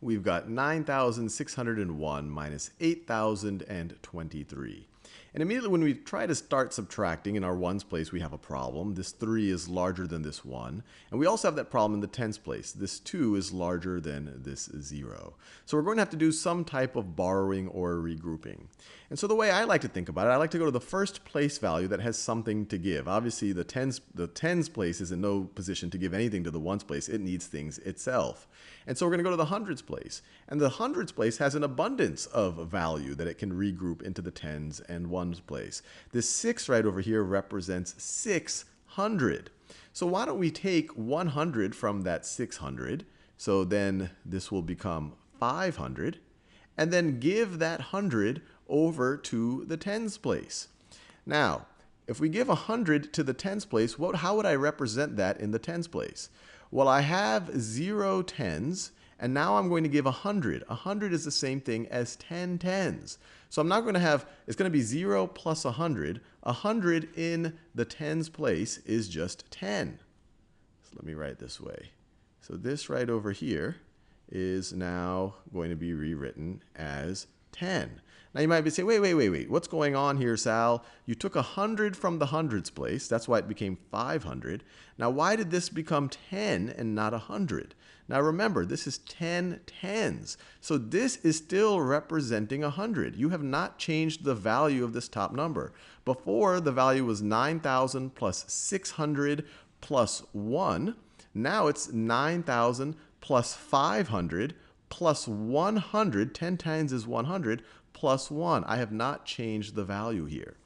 we've got 9,601 minus 8,023. And immediately when we try to start subtracting in our ones place, we have a problem. This 3 is larger than this 1. And we also have that problem in the tens place. This 2 is larger than this 0. So we're going to have to do some type of borrowing or regrouping. And so the way I like to think about it, I like to go to the first place value that has something to give. Obviously, the tens place is in no position to give anything to the ones place. It needs things itself. And so we're going to go to the hundreds place. And the hundreds place has an abundance of value that it can regroup into the tens and ones place. This 6 right over here represents 600. So why don't we take 100 from that 600? So then this will become 500. And then give that 100 over to the tens place. Now, if we give 100 to the tens place, how would I represent that in the tens place? Well, I have 0 tens, and now I'm going to give 100. 100 is the same thing as 10 tens. So I'm not going to have, it's going to be 0 plus 100. 100 in the tens place is just 10. So let me write it this way. So this right over here is now going to be rewritten as 10. Now you might be saying, wait, what's going on here, Sal? You took 100 from the hundreds place. That's why it became 500. Now why did this become 10 and not 100? Now remember, this is 10 tens. So this is still representing 100. You have not changed the value of this top number. Before, the value was 9,000 plus 600 plus 1. Now it's 9,000 plus 500 plus 100. 10 times is 100 plus 1. I have not changed the value here.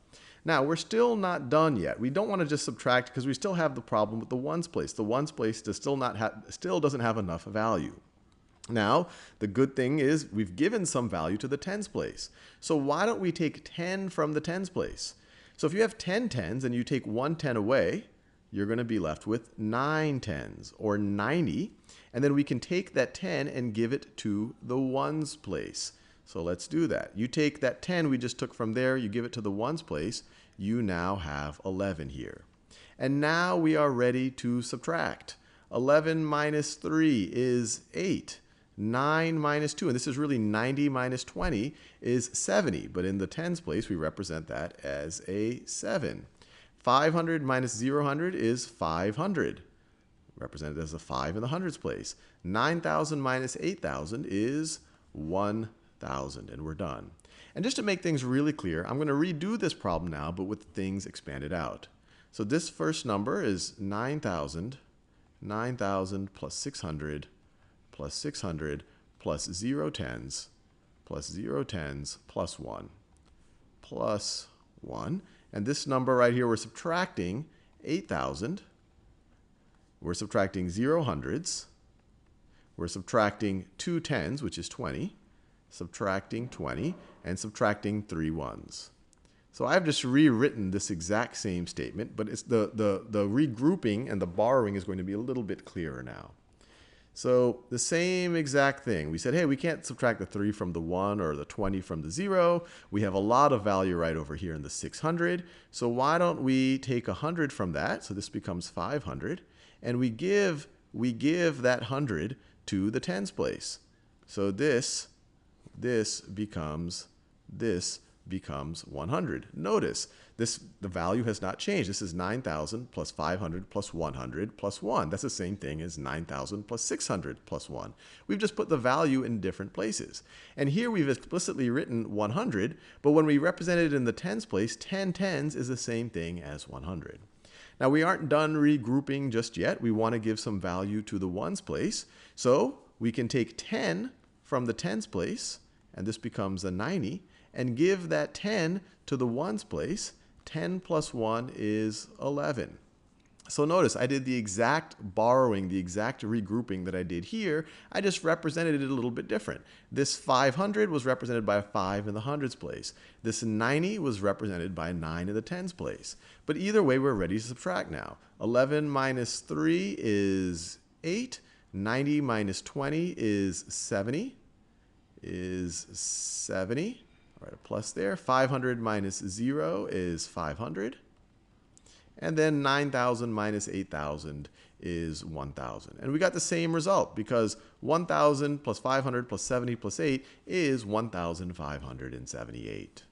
Now, we're still not done yet. We don't want to just subtract because we still have the problem with the ones place. The ones place still doesn't have enough value. Now, the good thing is we've given some value to the tens place. So why don't we take 10 from the tens place? So if you have 10 tens and you take 1 10 away, you're going to be left with 9 tens, or 90. And then we can take that 10 and give it to the ones place. So let's do that. You take that 10 we just took from there, you give it to the ones place, you now have 11 here. And now we are ready to subtract. 11 minus 3 is 8. 9 minus 2, and this is really 90 minus 20, is 70. But in the tens place, we represent that as a 7. 500 minus 0 is 500, represented as a 5 in the hundreds place. 9,000 minus 8,000 is 1,000, and we're done. And just to make things really clear, I'm going to redo this problem now, but with things expanded out. So this first number is 9,000 plus 600 plus 600 plus 0 tens plus 0 tens plus 1 plus 1. And this number right here, we're subtracting 8,000. We're subtracting 0 hundreds. We're subtracting 2 tens, which is 20. Subtracting 20, and subtracting 3 ones. So I've just rewritten this exact same statement, but it's the regrouping and the borrowing is going to be a little bit clearer now. So the same exact thing. We said, hey, we can't subtract the 3 from the 1 or the 20 from the 0. We have a lot of value right over here in the 600. So why don't we take 100 from that? So this becomes 500. And we give that 100 to the tens place. So this becomes 100. Notice the value has not changed. This is 9,000 plus 500 plus 100 plus 1. That's the same thing as 9,000 plus 600 plus 1. We've just put the value in different places. And here we've explicitly written 100, but when we represent it in the tens place, 10 tens is the same thing as 100. Now we aren't done regrouping just yet. We want to give some value to the ones place. So we can take 10 from the tens place, and this becomes a 90, and give that 10 to the ones place. 10 plus 1 is 11. So notice I did the exact borrowing, the exact regrouping that I did here. I just represented it a little bit different. This 500 was represented by a 5 in the hundreds place. This 90 was represented by a 9 in the tens place. But either way, we're ready to subtract now. 11 minus 3 is 8. 90 minus 20 is 70. All right, a plus there. 500 minus 0 is 500. And then 9,000 minus 8,000 is 1,000. And we got the same result because 1,000 plus 500 plus 70 plus 8 is 1,578.